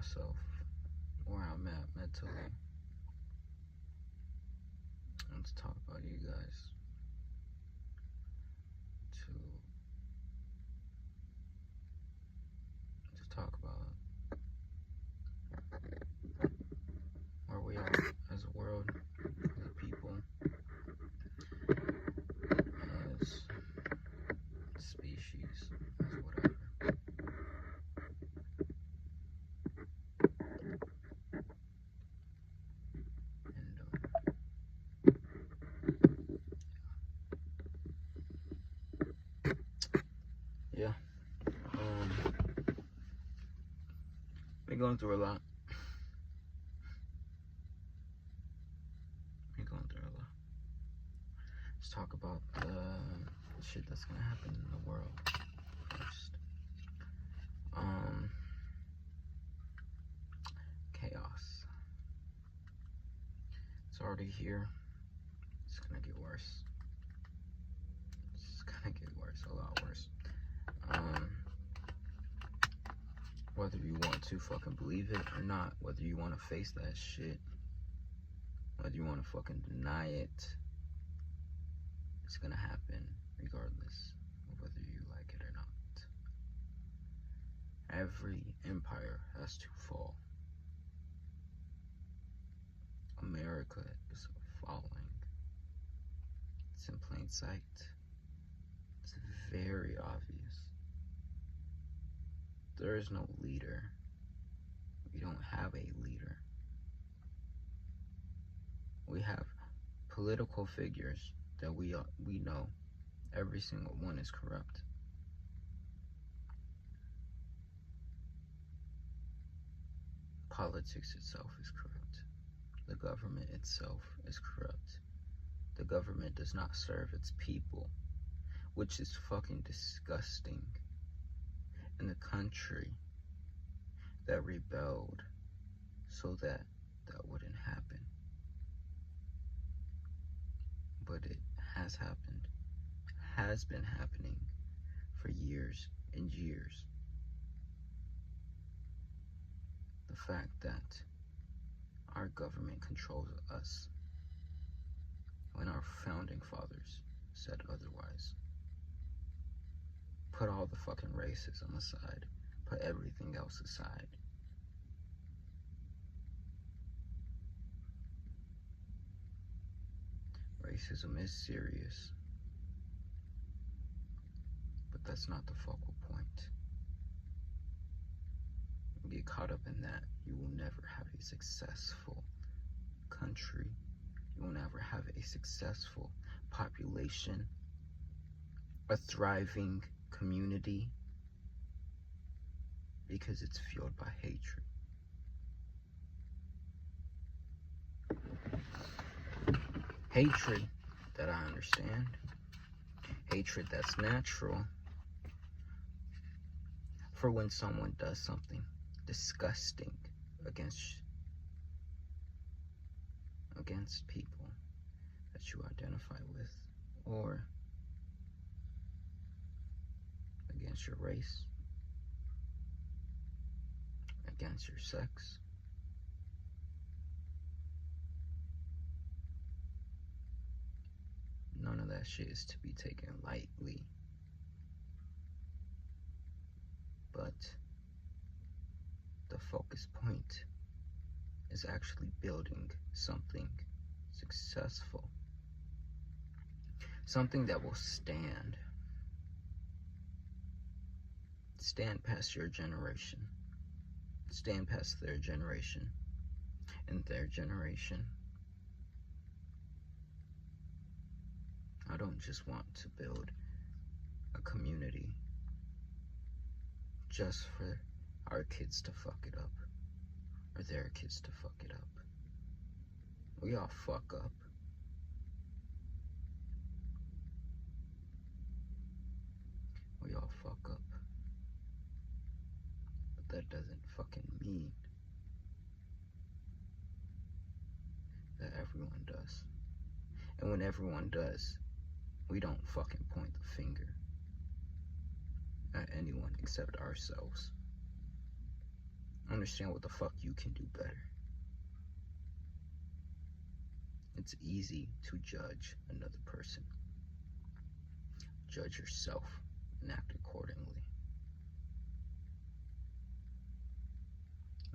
myself, where I'm at mentally. Let's talk about you guys. To talk about where we are as a world, as a people, as species, as whatever. Yeah. Been going through a lot. Let's talk about the shit that's gonna happen in the world first. Chaos. It's already here. It's gonna get worse. It's gonna get worse, a lot worse. Whether you want to fucking believe it or not, whether you want to face that shit, whether you want to fucking deny it, it's gonna happen regardless of whether you like it or not. Every empire has to fall. America is falling. It's in plain sight. It's very obvious. There is no leader. We don't have a leader. We have political figures that we know every single one is corrupt. Politics itself is corrupt. The government itself is corrupt. The government does not serve its people, which is fucking disgusting. In the country that rebelled so that wouldn't happen. But it has happened, has been happening for years and years. The fact that our government controls us when our founding fathers said otherwise. Put all the fucking racism aside. Put everything else aside. Racism is serious. But that's not the focal point. You get caught up in that, you will never have a successful country. You will never have a successful population, a thriving community, because it's fueled by hatred. Hatred that I understand, hatred that's natural for when someone does something disgusting against people that you identify with, or against your race, against your sex. None of that shit is to be taken lightly. But the focus point is actually building something successful. Something that will stand past your generation, stand past their generation, and their generation. I don't just want to build a community just for our kids to fuck it up, or their kids to fuck it up. We all fuck up. We all fuck up. But that doesn't fucking mean that everyone does. And when everyone does, we don't fucking point the finger at anyone except ourselves. Understand what the fuck you can do better. It's easy to judge another person. Judge yourself and act accordingly.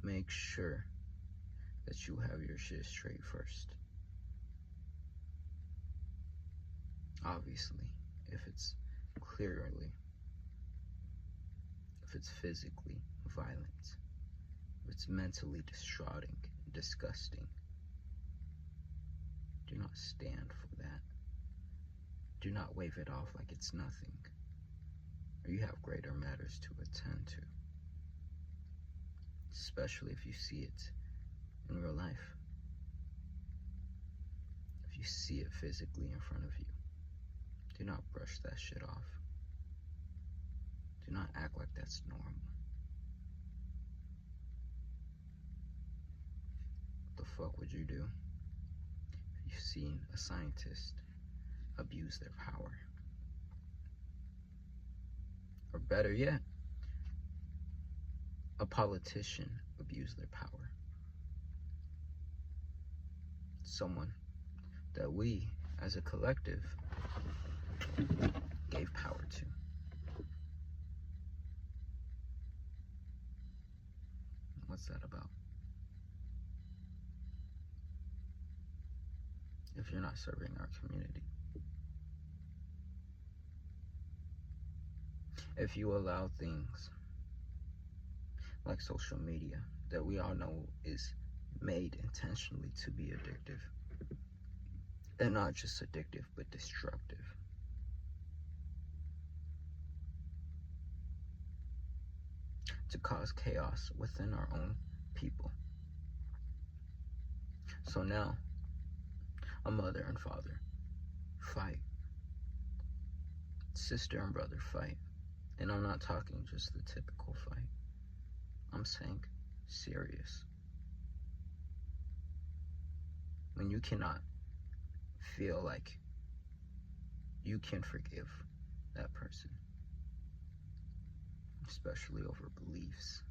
Make sure that you have your shit straight first. Obviously, if it's physically violent, if it's mentally distraughting, disgusting, do not stand for that. Do not wave it off like it's nothing, or you have greater matters to attend to, especially if you see it in real life. If you see it physically in front of you, do not brush that shit off. Do not act like that's normal. What the fuck would you do if you've seen a scientist abuse their power? Or better yet, a politician abuse their power. Someone that we, as a collective, gave power to. What's that about? If you're not serving our community, if you allow things like social media that we all know is made intentionally to be addictive, and not just addictive but destructive, to cause chaos within our own people. So now, a mother and father fight. Sister and brother fight. And I'm not talking just the typical fight. I'm saying serious. When you cannot feel like you can forgive that person, especially over beliefs.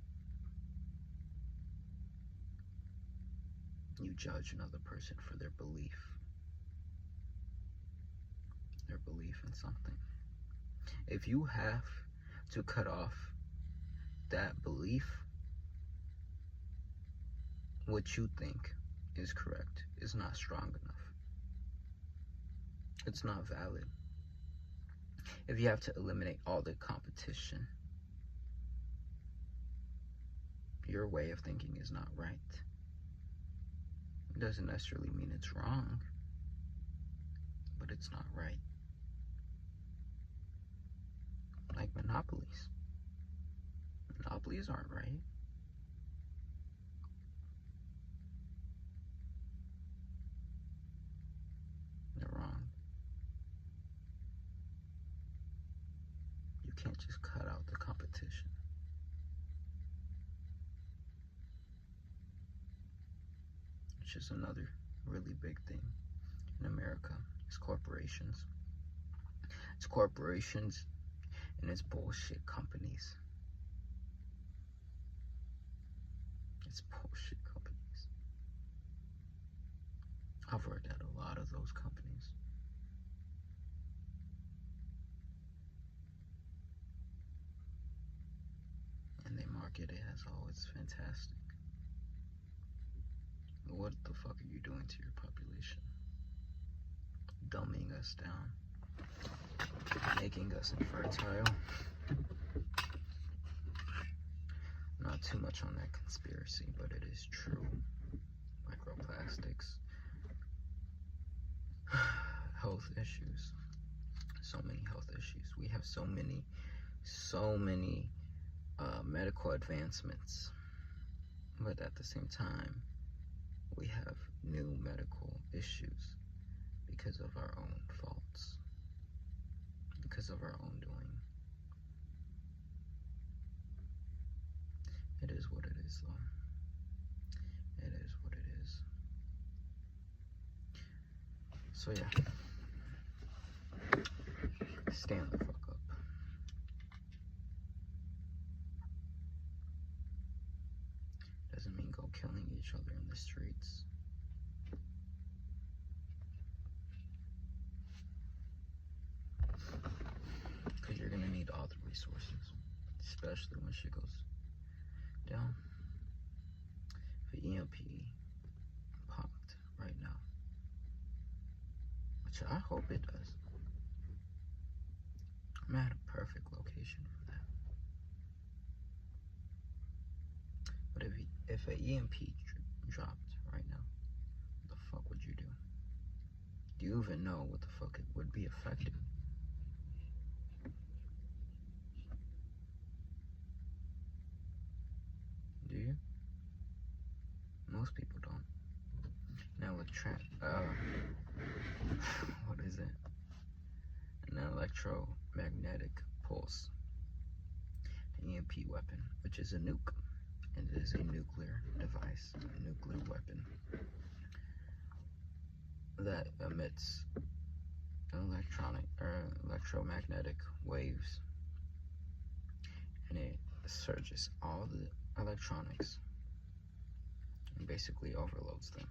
You judge another person for their belief in something. If you have to cut off that belief, what you think is correct is not strong enough. It's not valid. If you have to eliminate all the competition, your way of thinking is not right. It doesn't necessarily mean it's wrong, but it's not right. Like monopolies. Monopolies aren't right. They're wrong. You can't just cut out the competition. Which is another really big thing in America. It's corporations. It's corporations and it's bullshit companies. It's bullshit companies. I've worked at a lot of those companies. And they market it as, oh, it's fantastic. But what the fuck are you doing to your population? Dumbing us down. Making us infertile. Not too much on that conspiracy, but it is true. Microplastics. Health issues. So many health issues. We have so many medical advancements. But at the same time, we have new medical issues because of our own faults. Because of our own doing. It is what it is, though. It is what it is. So yeah. Stand the fuck up. killing each other in the streets. Because you're gonna need all the resources, especially when shit goes down. The EMP popped right now, which I hope it does. I'm at a perfect location for that. But if an EMP dropped right now, what the fuck would you do? Do you even know what the fuck it would be affected? Do you? Most people don't. Now what is it? An electromagnetic pulse, an EMP weapon, which is a nuke, and it is a nuclear device, a nuclear weapon that emits electromagnetic waves, and it surges all the electronics and basically overloads them.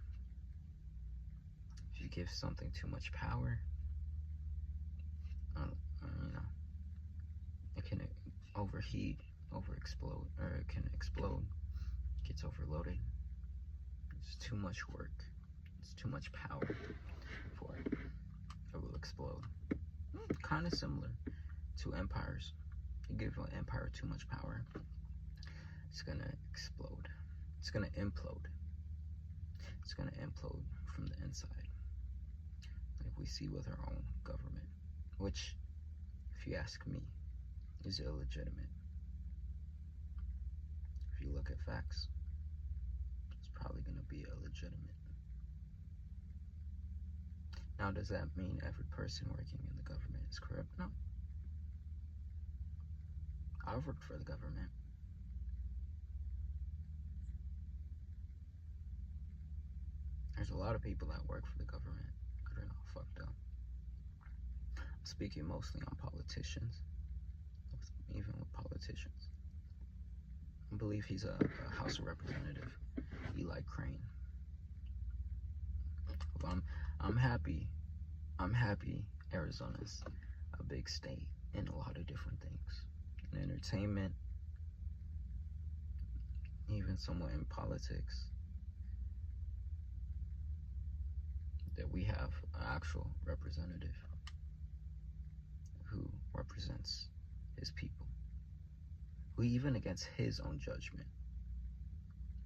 If you give something too much power, it can overheat, overexplode, or it can explode, gets overloaded. It's too much work. It's too much power for it. It will explode. Kind of similar to empires. You give an empire too much power, it's gonna explode. It's gonna implode. It's gonna implode from the inside, like we see with our own government, which, if you ask me, is illegitimate. If you look at facts, it's probably gonna be illegitimate. Now, does that mean every person working in the government is corrupt? No. I've worked for the government. There's a lot of people that work for the government that are not fucked up. I'm speaking mostly on politicians, even with politicians. I believe he's a House of Representative, Eli Crane. I'm happy Arizona's a big state in a lot of different things. In entertainment, even somewhat in politics. That we have an actual representative who represents his people, who even against his own judgment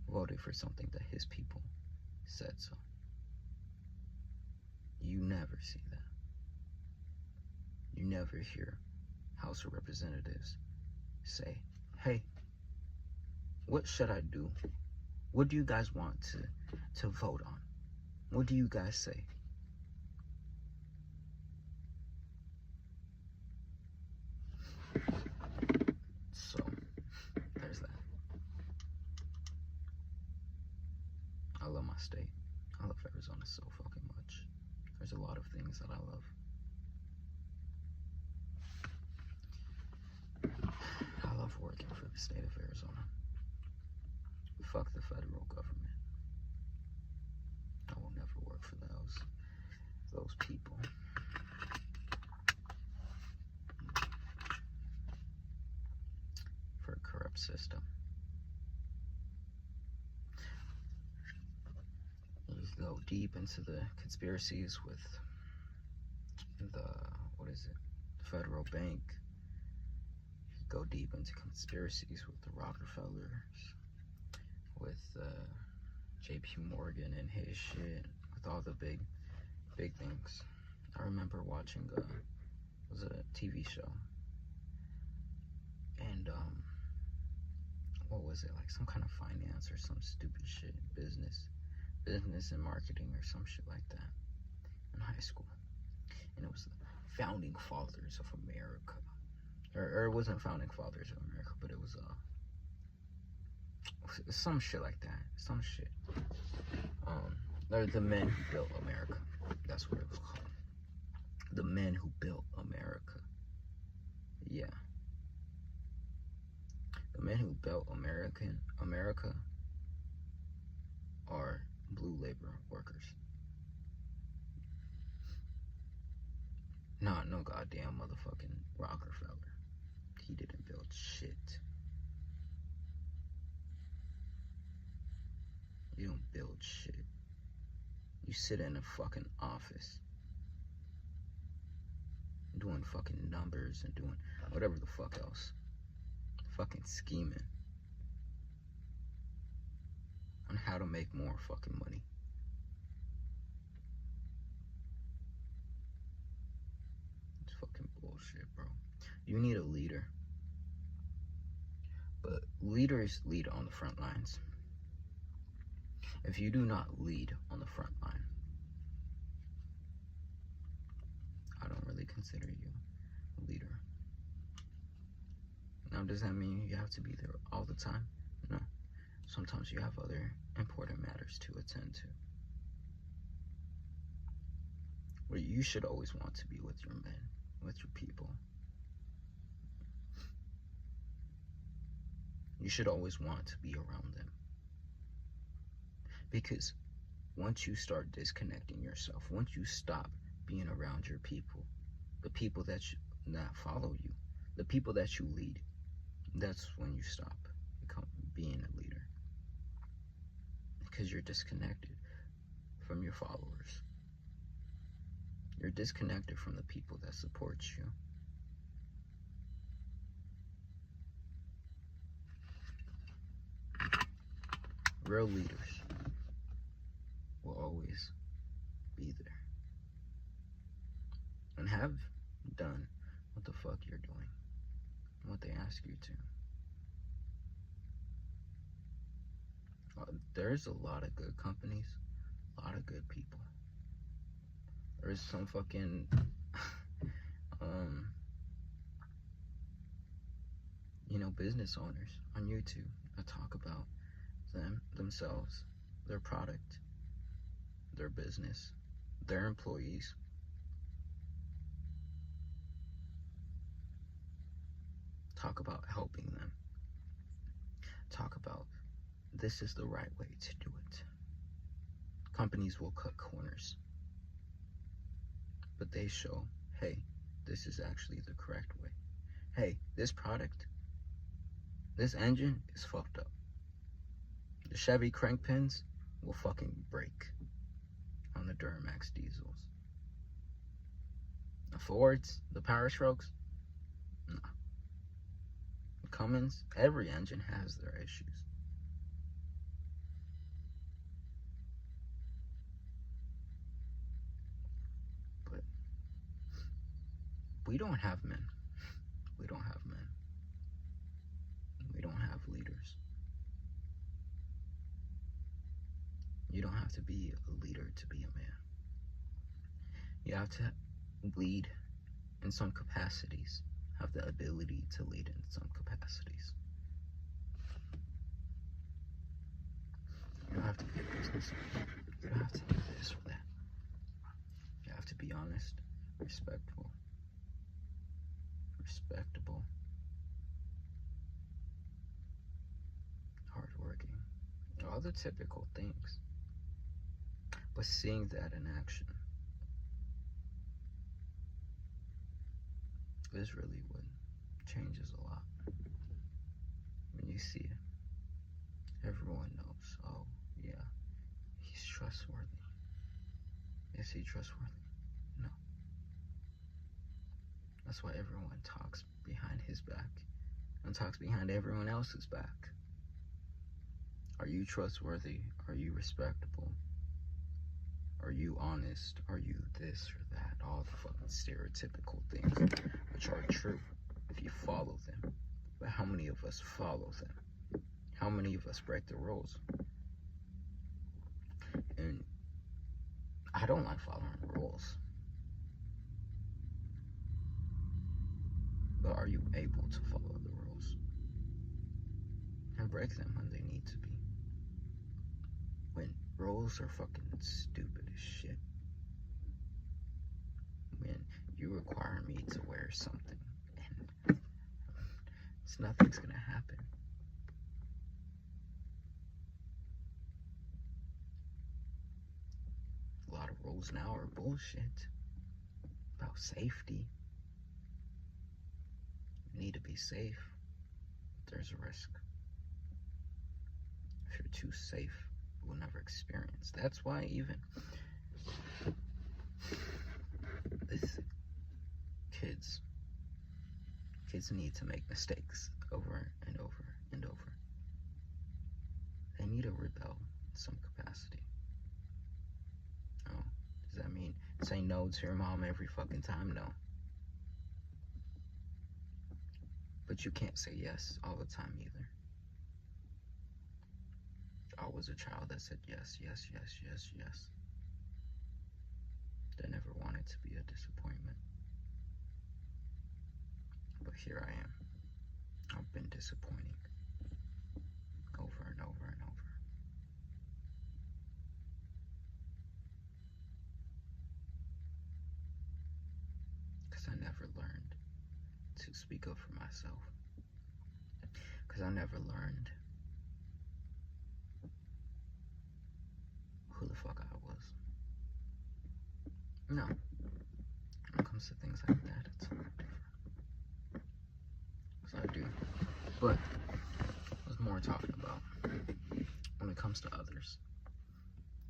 voted for something that his people said so. You never see that. You never hear House of Representatives say, hey, what should I do? What do you guys want to vote on? What do you guys say? So, there's that. I love my state. I love Arizona so fucking much. There's a lot of things that I love. I love working for the state of Arizona. Fuck the federal government. I will never work for those people. For a corrupt system. You go deep into the conspiracies with the Federal Bank. You go deep into conspiracies with the Rockefellers, with JP Morgan and his shit, with all the big things. I remember watching it was a TV show, and what was it, like some kind of finance or some stupid shit, business and marketing or some shit like that in high school, and it was the founding fathers of America, or it wasn't founding fathers of America, but it was some shit like that, some shit. They're the men who built America. That's what it was called. The men who built America. Yeah. The men who built America are blue labor workers. Not no goddamn motherfucking Rockefeller. He didn't build shit. You don't build shit. You sit in a fucking office doing fucking numbers and doing whatever the fuck else. Fucking scheming on how to make more fucking money. It's fucking bullshit, bro. You need a leader. But leaders lead on the front lines. If you do not lead on the front line, I don't really consider you a leader. Now, does that mean you have to be there all the time? No. Sometimes you have other important matters to attend to. But you should always want to be with your men, with your people. You should always want to be around them. Because once you start disconnecting yourself, once you stop being around your people, the people that follow you, the people that you lead, that's when you stop being a leader. Because you're disconnected from your followers. You're disconnected from the people that support you. Real leaders will always be there and have done what the fuck you're doing, what they ask you to. There's a lot of good companies, a lot of good people. There's some fucking business owners on YouTube that talk about themselves, their product, their business, their employees. Talk about helping them. Talk about this is the right way to do it. Companies will cut corners, but they show, hey, this is actually the correct way. Hey, this product, this engine is fucked up. The Chevy crank pins will fucking break on the Duramax diesels. The Fords, the Power Strokes, nah. The Cummins, every engine has their issues. But we don't have men. We don't have men. We don't have leaders. You don't have to be a leader to be a man. You have to lead in some capacities, have the ability to lead in some capacities. You don't have to be a business owner. You don't have to do this or that. You have to be honest, respectful, respectable, hardworking, all the typical things. But seeing that in action is really what changes a lot. When you see it, everyone knows, oh yeah, he's trustworthy. Is he trustworthy? No. That's why everyone talks behind his back and talks behind everyone else's back. Are you trustworthy? Are you respectable? Are you honest? Are you this or that? All the fucking stereotypical things, which are true if you follow them. But how many of us follow them? How many of us break the rules? And I don't like following rules. But are you able to follow the rules? And break them when they need to be. When rules are fucking stupid as shit. When you require me to wear something and nothing's gonna happen. rules now are bullshit. About safety. You need to be safe. But there's a risk. If you're too safe, you will never experience. That's why even with kids need to make mistakes over and over and over. They need to rebel in some capacity. Oh, does that mean say no to your mom every fucking time? No. But you can't say yes all the time either. I was a child that said yes, yes, yes, yes, yes. That never wanted to be a disappointment. But here I am. I've been disappointing over and over and over. Because I never learned to speak up for myself. Because I never learned who the fuck I was. No. When it comes to things like that, it's a lot different. So I do. But I was more talking about when it comes to others.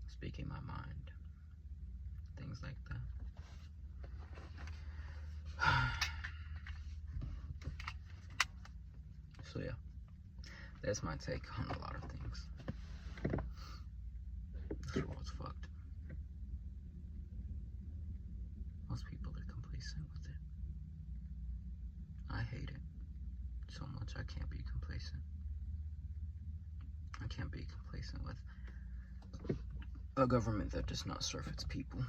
Speaking my mind. Things like that. So yeah. That's my take on a lot of things. This world's fucked. Most people are complacent with it. I hate it so much. I can't be complacent. I can't be complacent with a government that does not serve its people.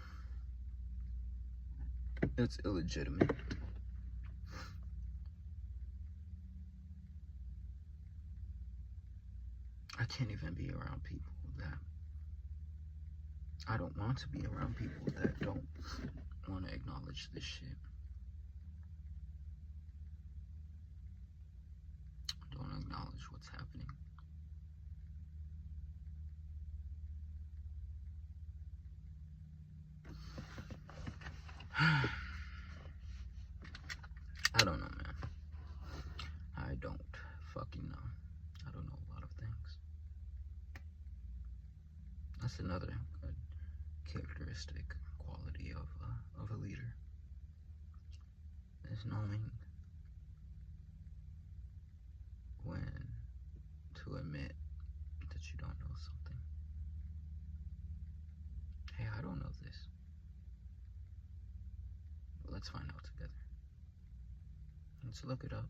It's illegitimate. I can't even be around people that I don't want to be around people that don't want to acknowledge this shit. Don't acknowledge what's happening. I don't know, man. I don't fucking know. I don't know a lot of things. That's another good characteristic quality of a leader. Is knowing when to admit that you don't know something. Hey, I don't know this. Let's find out together. Let's look it up.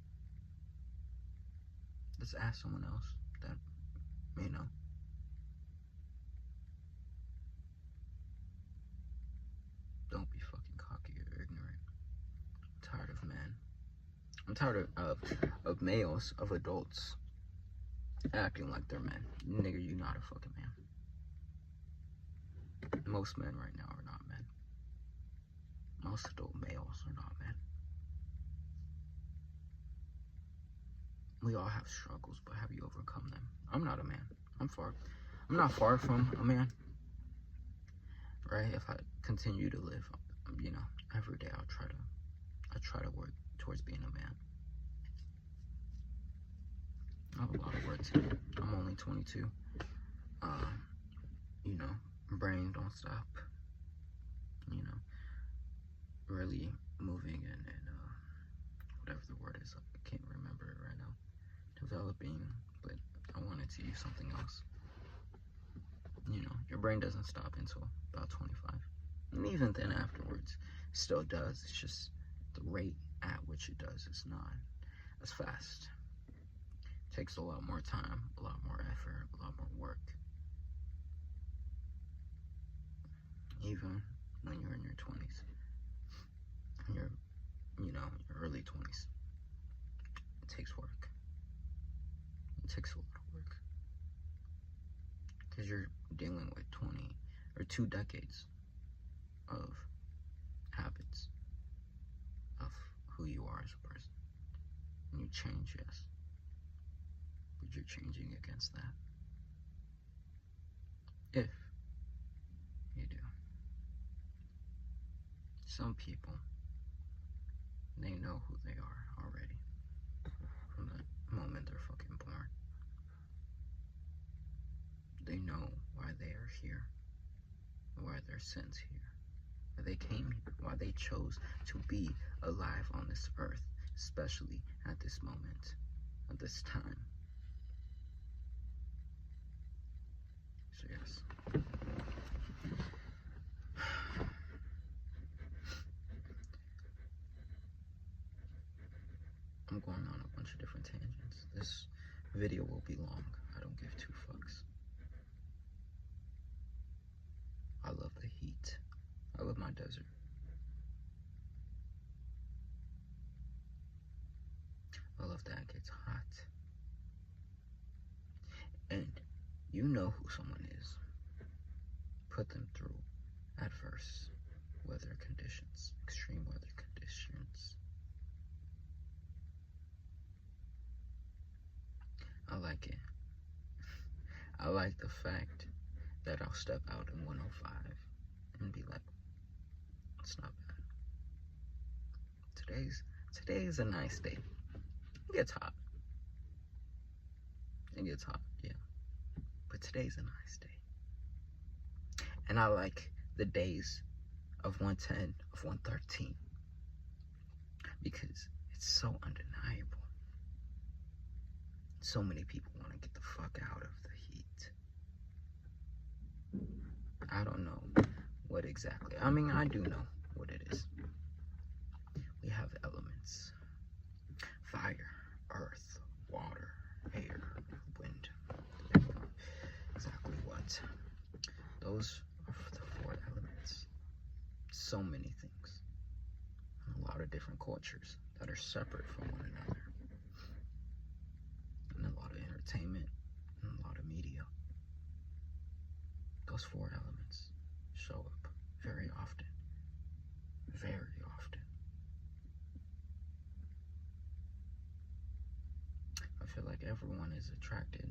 Let's ask someone else that may know. Don't be fucking cocky or ignorant. I'm tired of men. I'm tired of males, of adults, acting like they're men. Nigga, you not a fucking man. Most men right now are not men. Most adult males are not men. We all have struggles, but have you overcome them? I'm not a man. I'm not far from a man. Right? If I continue to live, every day I try to work towards being a man. I have a lot of work to do. I'm only 22. Brain don't stop. Really moving and whatever the word is, I can't remember it right now. Developing, but I wanted to use something else. Your brain doesn't stop until about 25. And even then afterwards, it still does. It's just the rate at which it does is not as fast. It takes a lot more time, a lot more effort, a lot more work. Even when you're in your 20s, in your early 20s, it takes work. It takes a lot of work. Because you're dealing with 20 or 2 decades of habits of who you are as a person. And you change, yes. But you're changing against that. If you do. Some people, they know who they are already from the moment they're fucking born. They know why they are here, why they're sent here, why they came here, why they chose to be alive on this earth, especially at this moment, at this time. So yes. I'm going on a bunch of different tangents. This video will be long. I don't give two fucks. I love the heat. I love my desert. I love that it gets hot. And you know who someone is. Put them through adverse weather conditions, extreme weather conditions. I like it. I like the fact that I'll step out in 105 and be like, it's not bad. Today's a nice day. It gets hot. It gets hot, yeah. But today's a nice day. And I like the days of 110, of 113. Because it's so undeniable. So many people want to get the fuck out of the heat. I don't know what exactly. I mean, I do know what it is. We have elements. Fire, earth, water, air, wind. Exactly what. Those are the 4 elements. So many things. A lot of different cultures that are separate from one another. And a lot of entertainment and a lot of media. Those 4 elements show up very often. Very often. I feel like everyone is attracted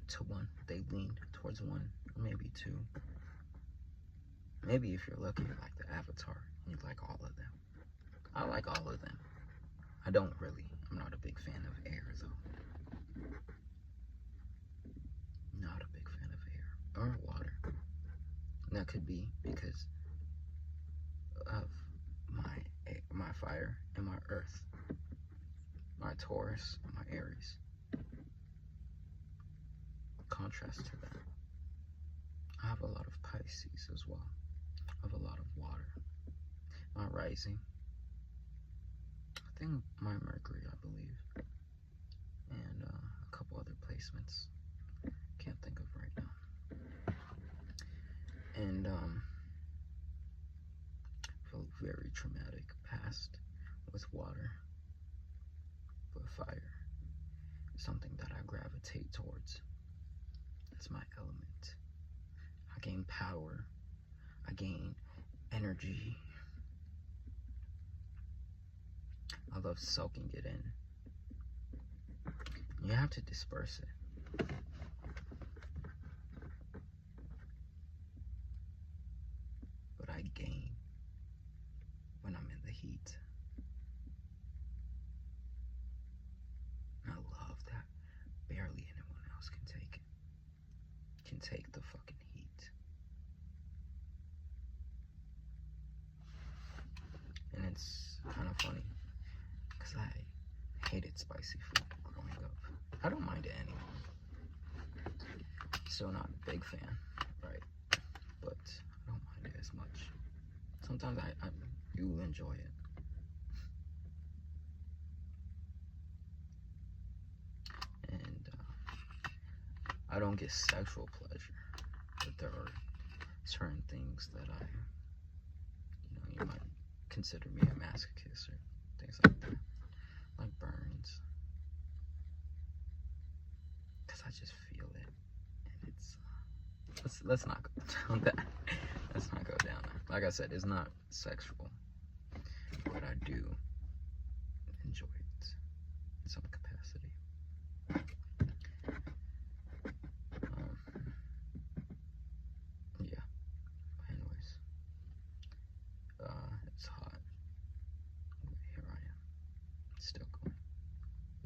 to one. They lean towards one, or maybe 2. Maybe if you're lucky, you like the Avatar, and you like all of them. I like all of them. I don't really. I'm not a big fan of air, though. Not a big fan of air or water. And that could be because of my fire and my earth, my Taurus and my Aries. Contrast to that, I have a lot of Pisces as well. I have a lot of water. My rising, I think my Mercury, I believe, and a couple other placements. Can't think of right now. And a very traumatic past with water, but fire is something that I gravitate towards. It's my element. I gain power. I gain energy. I love soaking it in. You have to disperse it. But I gain when I'm in the heat. And I love that barely anyone else can take it. Can take the fucking heat. And it's kind of funny because I hated spicy food growing up. I don't mind it anymore. Still not a big fan, right? But I don't mind it as much. Sometimes I do enjoy it. And I don't get sexual pleasure, but there are certain things that you might consider me a masochist or things like that, like burns, because I just feel it, and it's let's not go down that. Let's not go down that. Like I said, it's not sexual, but I do enjoy it in some capacity. Yeah. But anyways,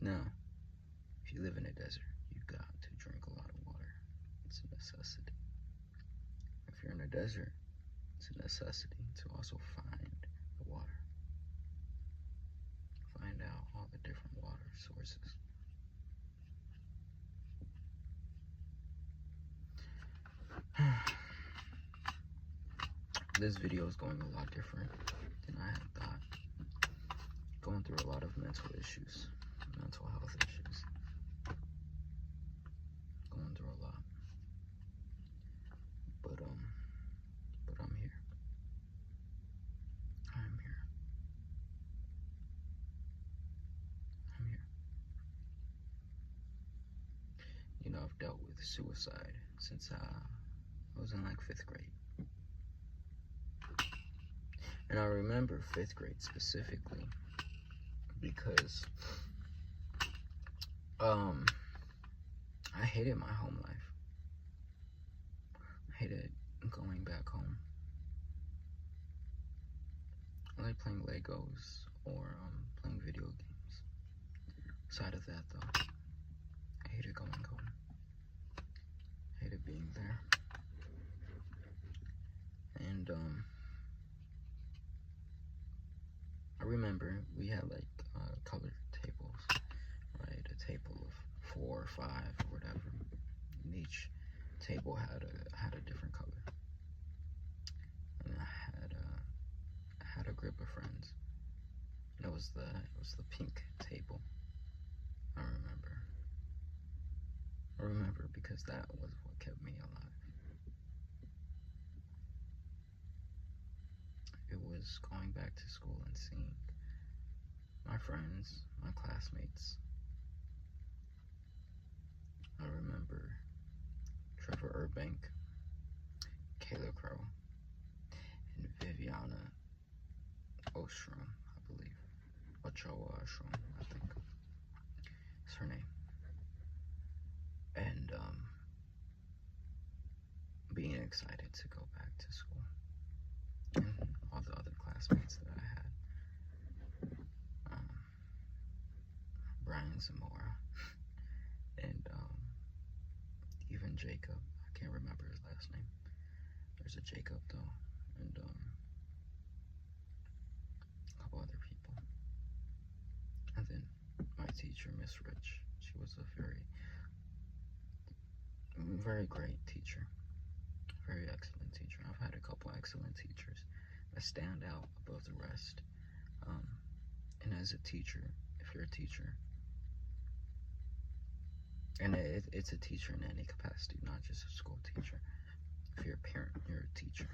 Now, if you live in a desert, you got to drink a lot of water. It's a necessity. If you're in a desert, it's a necessity to also find the water. Find out all the different water sources. This video is going a lot different than I had thought. Going through a lot of mental issues, mental health issues. Going through a lot. But I'm here. I'm here. I'm here. You know, I've dealt with suicide since I was in like 5th grade. And I remember 5th grade specifically because I hated my home life. I hated going back home. I like playing Legos or playing video games. Aside of that though, I hated going home. I hated being there. And I remember we had like colored tables, right? A table of 4 or 5 or whatever. And each table had a different color. And I had a group of friends. And it was the pink table. I remember because that was what kept me alive. It was going back to school and seeing my friends, my classmates. I remember Trevor Urbank, Kayla Crow, and Viviana Ostrom, I believe. Ochoa Ostrom, I think. That's her name. And being excited to go back to school. And all the other classmates that I had. Brian Zamora. And even Jacob. I can't remember his last name. There's a Jacob though. And a couple other people. And then my teacher, Miss Rich. She was a very great teacher. Very excellent teacher. I've had a couple excellent teachers that stand out above the rest. And as a teacher, if you're a teacher, and it's a teacher in any capacity, not just a school teacher. If you're a parent, you're a teacher.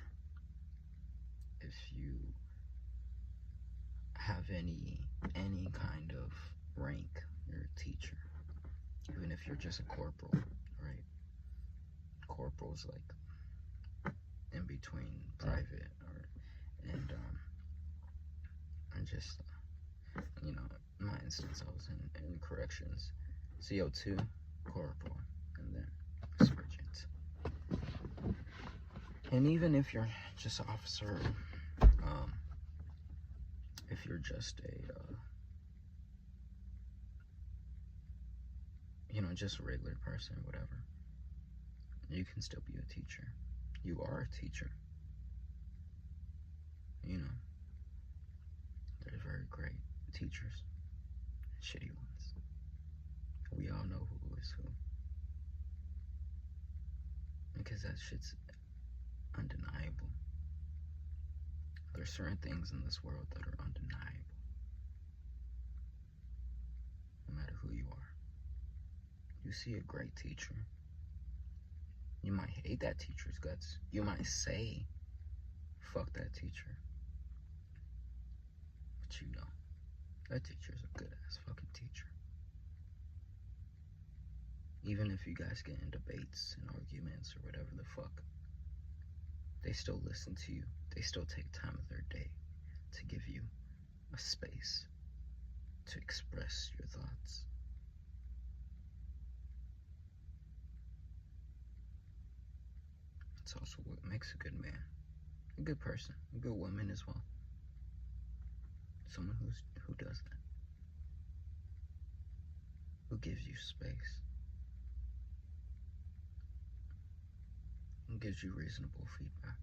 If you have any kind of rank, you're a teacher. Even if you're just a corporal, right? Corporal's like in between private and just you know, in my instance, I was in corrections, CO2, corporal, and then sergeant. And even if you're just an officer, if you're just just a regular person, whatever, you can still be a teacher. You are a teacher. You know, there's very great teachers, shitty ones. We all know who is who. Because that shit's undeniable. There's certain things in this world that are undeniable. No matter who you are. You see a great teacher. You might hate that teacher's guts. You might say, fuck that teacher. But you know, that teacher's a good ass fucking teacher. Even if you guys get in debates and arguments or whatever the fuck, they still listen to you. They still take time of their day to give you a space to express your thoughts. It's also what makes a good man, a good person, a good woman as well. Someone who does that. who gives you space, who gives you reasonable feedback,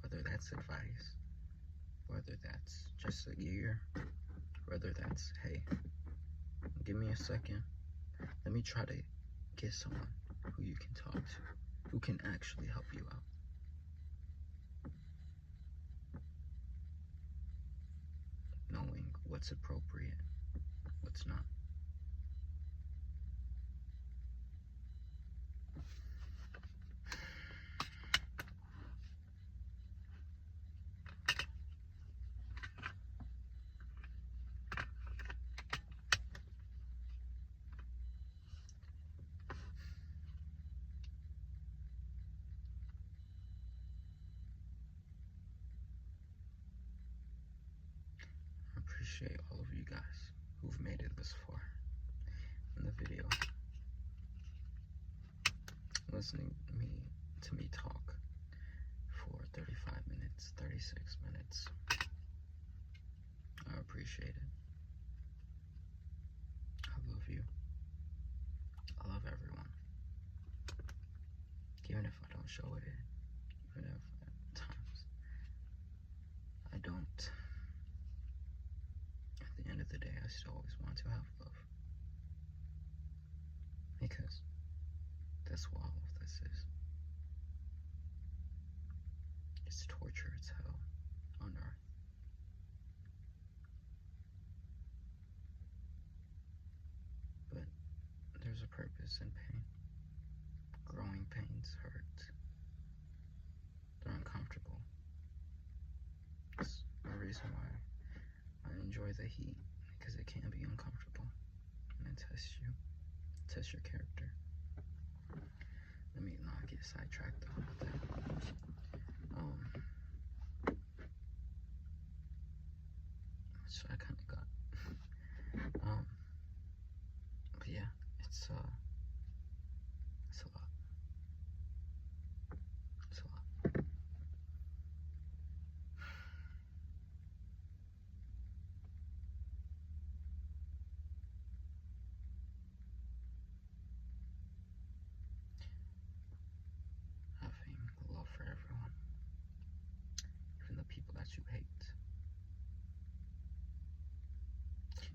whether that's advice, whether that's just a year, whether that's, hey, give me a second, let me try to get someone who you can talk to, who can actually help you out. Knowing what's appropriate, what's not. I appreciate all of you guys who've made it this far in the video, listening to me talk for 35 minutes, 36 minutes. I appreciate it. I love you. I love everyone. Even if I don't show it, even if at times I don't, at the end of the day, I still always want to have love. Because that's what all of this is. It's torture, it's hell on earth. But there's a purpose in pain. Growing pains hurt. They're uncomfortable. It's the reason why I enjoy the heat, because it can be uncomfortable and it tests you, tests your character. Let me not get sidetracked though with that. So I kind of got, but yeah, it's a lot. It's a lot. Having love for everyone, even the people that you hate.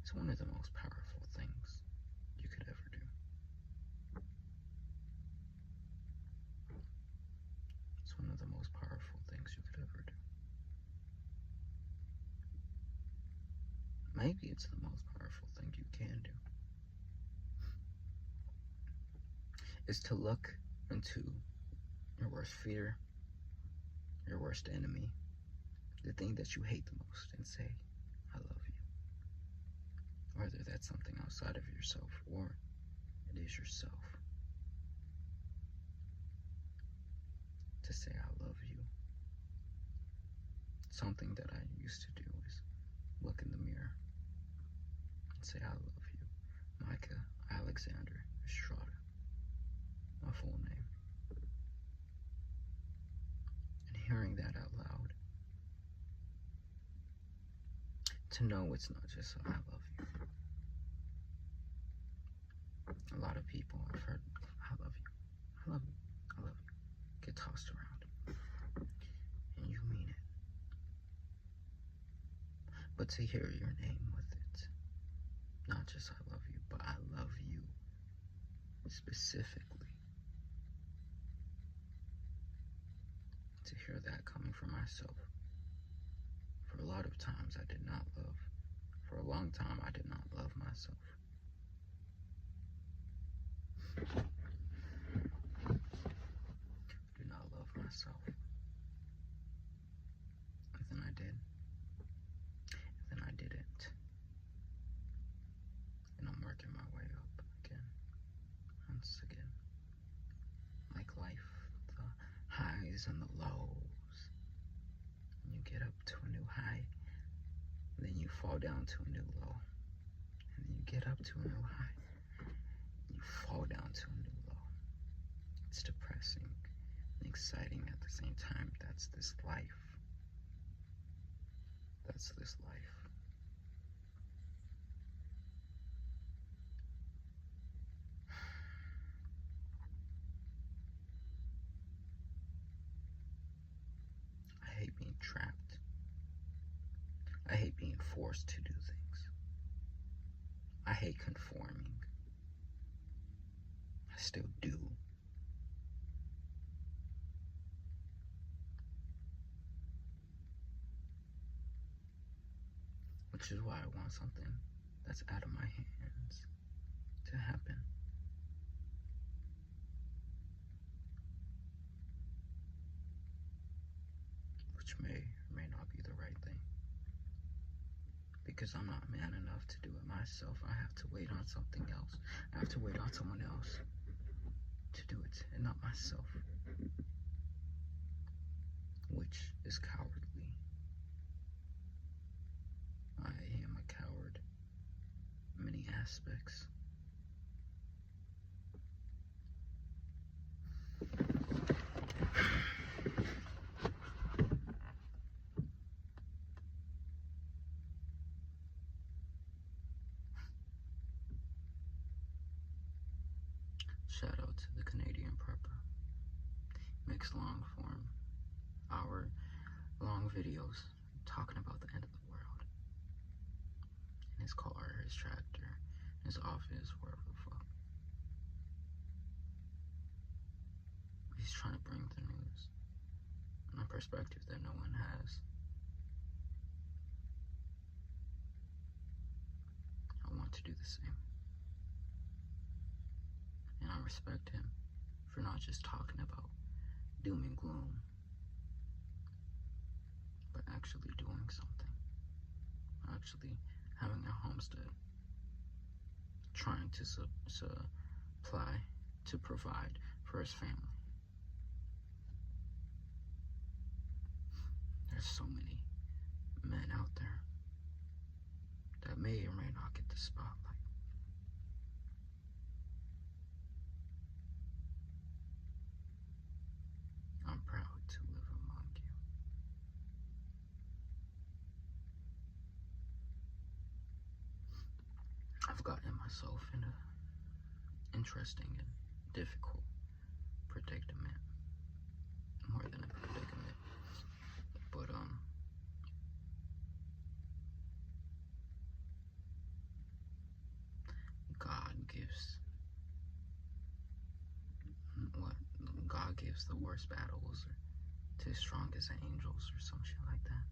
It's one of the most powerful things you could ever do. It's one of the most powerful things you could ever do. Maybe it's the most powerful thing you can do. Is to look into your worst fear, your worst enemy, the thing that you hate the most, and say, I love you. Whether that's something outside of yourself or it is yourself. To say I love you. Something that I used to do is look in the mirror and say I love you. Micah Alexander Estrada. My full name. And hearing that out loud. To know it's not just I love you. A lot of people I've heard, I love you, I love you, I love you, get tossed around. And you mean it. But to hear your name with it, not just I love you, but I love you specifically. To hear that coming from myself. For a lot of times I did not love. For a long time I did not love myself. Do not love myself. And then I did. And then I didn't. And I'm working my way up again. Once again. Like life, the highs and the lows. And you get up to a new high. And then you fall down to a new low. And then you get up to a new high. And you fall down to a new low. It's depressing and exciting at the same time. That's this life. That's this life. being forced to do things. I hate conforming. I still do. Which is why I want something that's out of my hands to happen. Which may or may not be the right thing. Because I'm not man enough to do it myself. I have to wait on something else. I have to wait on someone else to do it, and not myself. Which is cowardly. I am a coward in many aspects. Shout out to the Canadian prepper. Makes long form, hour-long videos talking about the end of the world. In his car, his tractor, his office, wherever the fuck. He's trying to bring the news in a perspective that no one has. I want to do the same. And I respect him for not just talking about doom and gloom, but actually doing something. Actually having a homestead. Trying to provide for his family. There's so many men out there that may or may not get the spotlight. I'm proud to live among you. I've gotten myself in an interesting and difficult predicament. More than a predicament. But God gives the worst battles to his strongest angels or some shit like that.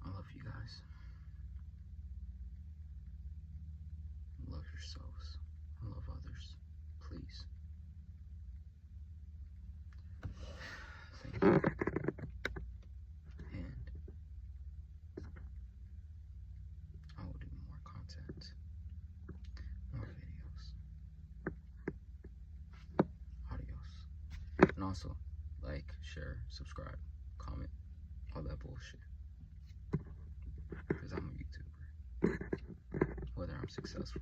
I love you guys. Love yourselves. Love others. Please. Thank you. And I will do more content. More videos. Audios. And also, like, share, subscribe, comment, all that bullshit. Because I'm a YouTuber. Whether I'm successful